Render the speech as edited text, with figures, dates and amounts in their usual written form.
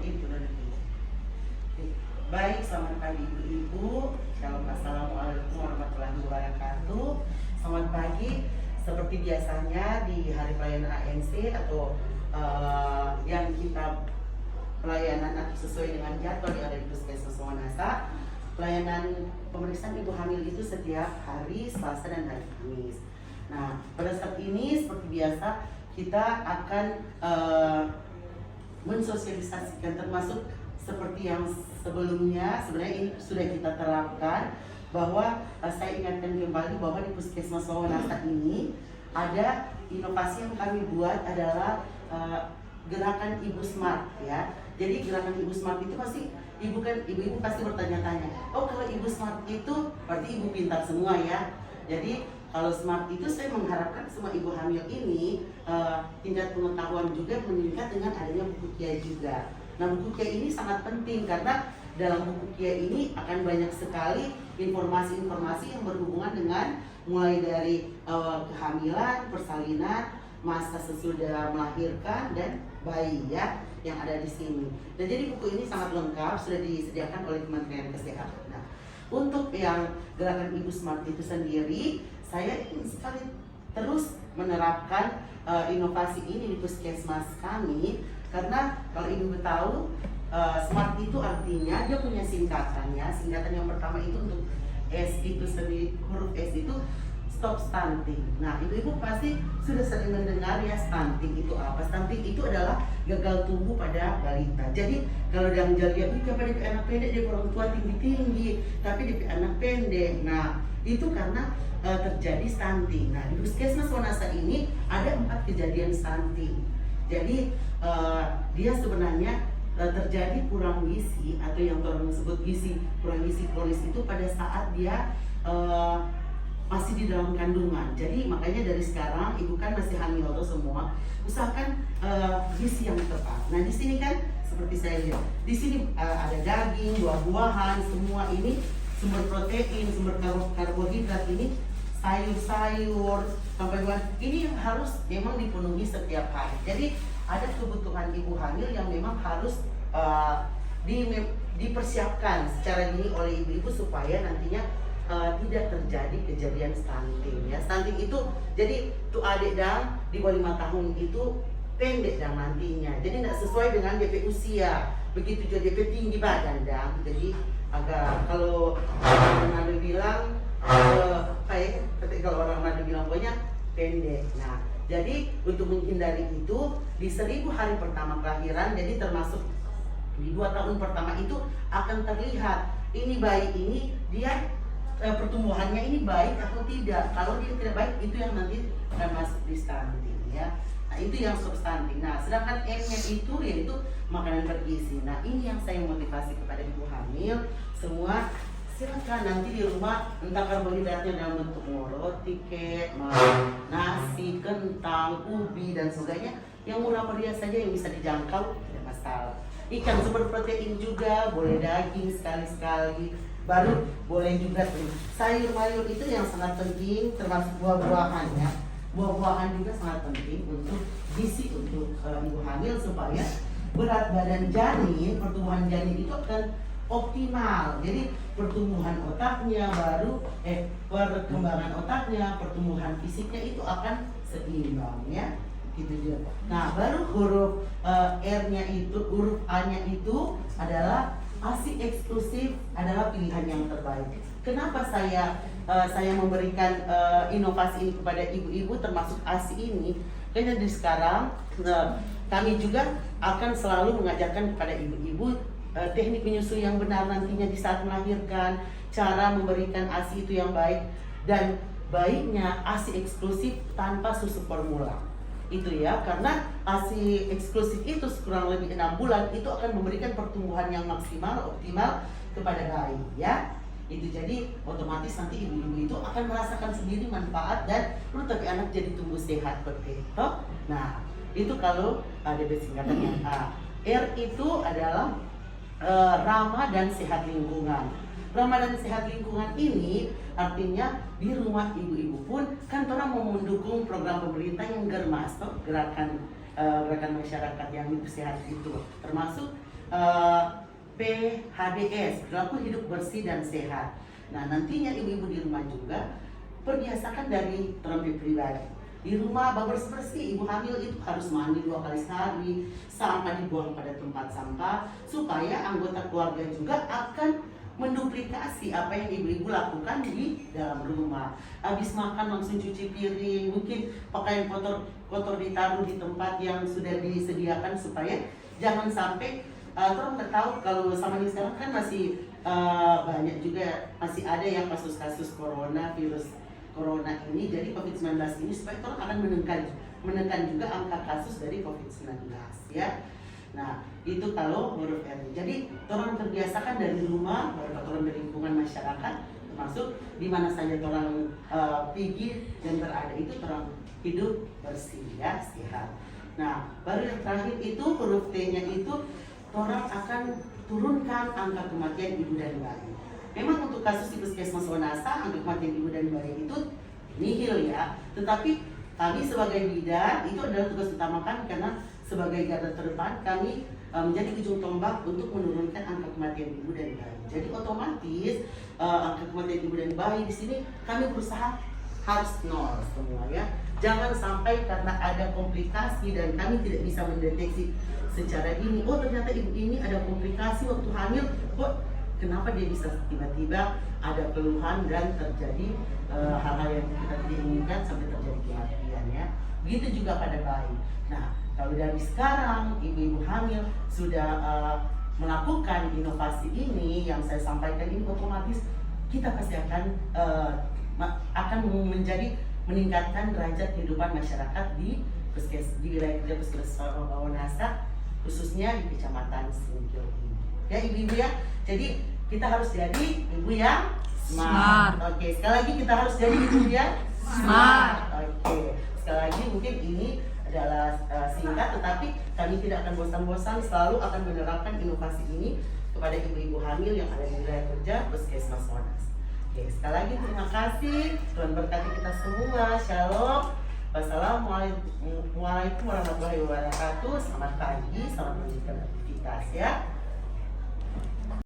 itu dari dulu. Baik, selamat pagi ibu-ibu. Assalamualaikum warahmatullahi wabarakatuh. Selamat pagi. Seperti biasanya di hari pelayanan ANC atau yang kita pelayanan atau sesuai dengan jadwal yang ada di Puskesmas Wanasa, pelayanan pemeriksaan ibu hamil itu setiap hari Selasa dan hari Kamis. Nah, pada saat ini seperti biasa kita akan mensosialisasikan, termasuk seperti yang sebelumnya sebenarnya ini sudah kita terapkan, bahwa saya ingatkan kembali bahwa di Puskesmas Wanasa ini ada inovasi yang kami buat adalah gerakan Ibu Smart ya. Jadi gerakan Ibu Smart itu pasti ibu-ibu pasti bertanya-tanya, oh kalau Ibu Smart itu berarti ibu pintar semua ya. Jadi kalau smart itu saya mengharapkan semua ibu hamil ini tingkat pengetahuan juga meningkat dengan adanya buku Kia juga. Nah, buku Kia ini sangat penting karena dalam buku Kia ini akan banyak sekali informasi-informasi yang berhubungan dengan mulai dari kehamilan, persalinan, masa sesudah melahirkan dan bayi ya yang ada di sini. Dan jadi buku ini sangat lengkap, sudah disediakan oleh Kementerian Kesehatan. Nah, untuk yang gerakan Ibu Smart itu sendiri, saya ingin sekali terus menerapkan inovasi ini di puskesmas kami, karena kalau ibu tahu smart itu artinya dia punya singkatannya. Singkatan yang pertama itu untuk S itu sendiri, huruf S itu stop stunting. Nah, ibu-ibu pasti sudah sering mendengar ya stunting itu apa. Stunting itu adalah gagal tumbuh pada balita. Jadi kalau yang jalan itu apa di anak pendek, dia orang tua tinggi-tinggi tapi di anak pendek. Nah, itu karena terjadi stunting. Nah, di Puskesmas Wanasa ini ada 4 kejadian stunting. Jadi dia sebenarnya terjadi kurang gizi atau yang orang sebut kurang gizi kronis itu pada saat dia masih di dalam kandungan. Jadi makanya dari sekarang ibu kan masih hamil atau semua, usahakan gizi yang tepat. Nah, di sini kan seperti saya lihat, di sini ada daging, buah-buahan, semua ini sumber protein, sumber karbohidrat ini, sayur-sayur, sampai buah ini yang harus memang dipenuhi setiap hari. Jadi ada kebutuhan ibu hamil yang memang harus dipersiapkan secara dini oleh ibu-ibu supaya nantinya tidak terjadi kejadian stunting ya. Stunting itu jadi tuh adik dan di bawah 5 tahun itu pendek dan nantinya. Jadi tidak sesuai dengan DP usia. Begitu juga DP tinggi badan dan jadi agak kalau orang Nado bilang kalau orang Nado bilang banyak pendek. Nah, jadi untuk menghindari itu di 1000 hari pertama kelahiran, jadi termasuk di 2 tahun pertama itu akan terlihat ini bayi ini dia pertumbuhannya ini baik atau tidak. Kalau dia tidak baik itu yang nanti akan masuk di stunting ya. Nah, itu yang substantif. Nah, sedangkan M-nya itu yaitu makanan bergizi. Nah, ini yang saya motivasi kepada ibu hamil semua, silakan nanti di rumah entah karbohidratnya dalam bentuk roti, kek, nasi, kentang, ubi dan sebagainya yang murah meriah saja yang bisa dijangkau, tidak masalah. Ikan sumber protein juga, boleh daging sekali-sekali, baru boleh juga sayur mayur itu yang sangat penting, termasuk buah-buahan ya. Buah-buahan juga sangat penting untuk gizi untuk ibu hamil supaya berat badan janin, pertumbuhan janin itu akan optimal. Jadi pertumbuhan otaknya perkembangan otaknya, pertumbuhan fisiknya itu akan seimbang ya. Gitu juga. Nah, baru huruf R-nya itu, huruf A-nya itu adalah ASI eksklusif adalah pilihan yang terbaik. Kenapa saya memberikan inovasi ini kepada ibu-ibu termasuk ASI ini? Karena di sekarang kami juga akan selalu mengajarkan kepada ibu-ibu teknik menyusui yang benar nantinya di saat melahirkan, cara memberikan ASI itu yang baik, dan baiknya ASI eksklusif tanpa susu formula. Itu ya, karena ASI eksklusif itu kurang lebih 6 bulan itu akan memberikan pertumbuhan yang maksimal, optimal kepada bayi ya. Itu jadi otomatis nanti ibu-ibu itu akan merasakan sendiri manfaat dan tapi anak jadi tumbuh sehat seperti itu. Nah, itu kalau ada singkatannya A. R itu adalah ramah dan sehat lingkungan. Ramah dan sehat lingkungan ini artinya di rumah ibu-ibu pun kan orang mau mendukung program pemerintah yang germas, gerakan masyarakat yang hidup sehat itu, termasuk eh, PHBS, perilaku hidup bersih dan sehat. Nah, nantinya ibu-ibu di rumah juga perbiasakan dari terapi pribadi. Di rumah bersih-bersih, ibu hamil itu harus mandi 2 kali sehari, sampah dibuang pada tempat sampah, supaya anggota keluarga juga akan menduplikasi apa yang ibu-ibu lakukan di dalam rumah. Habis makan langsung cuci piring, mungkin pakaian kotor ditaruh di tempat yang sudah disediakan, supaya jangan sampai orang nggak tahu kalau sama ini sekarang kan masih banyak juga masih ada yang kasus-kasus virus corona ini, jadi COVID-19 ini, supaya orang akan menekan juga angka kasus dari COVID-19 ya. Nah, itu kalau huruf R. Jadi orang terbiasakan dari rumah, orang dari lingkungan masyarakat, termasuk di mana saja orang pergi dan berada, itu orang hidup bersih ya, sehat. Nah, baru yang terakhir itu huruf T-nya itu orang akan turunkan angka kematian ibu dan bayi. Memang untuk kasus di Puskesmas Wanasa, angka kematian ibu dan bayi itu nihil ya. Tetapi kami sebagai bidan itu adalah tugas utama kami, karena sebagai garda terdepan kami menjadi ujung tombak untuk menurunkan angka kematian ibu dan bayi. Jadi otomatis angka kematian ibu dan bayi di sini kami berusaha harus nol semua ya. Jangan sampai karena ada komplikasi dan kami tidak bisa mendeteksi secara dini, oh ternyata ibu ini ada komplikasi waktu hamil, kok kenapa dia bisa tiba-tiba ada keluhan dan terjadi hal-hal yang kita tidak inginkan sampai terjadi kematian ya. Begitu juga pada bayi. Nah, kalau dari sekarang ibu-ibu hamil sudah melakukan inovasi ini yang saya sampaikan ini, otomatis kita pasti akan meningkatkan derajat kehidupan masyarakat di wilayah kerja Puskesmas Wanasa, khususnya di Kecamatan Singkil ini. Ya ibu-ibu ya, jadi kita harus jadi ibu yang smart. Oke, sekali lagi kita harus jadi ibu yang smart. Oke, sekali lagi mungkin ini adalah singkat, tetapi kami tidak akan bosan-bosan, selalu akan menerapkan inovasi ini kepada ibu-ibu hamil yang ada di wilayah kerja Puskesmas Wanasa. Oke, sekali lagi terima kasih. Tuhan berkati kita semua. Shalom. Wassalamualaikum warahmatullahi wabarakatuh. Selamat pagi, selamat melanjutkan aktivitas ya.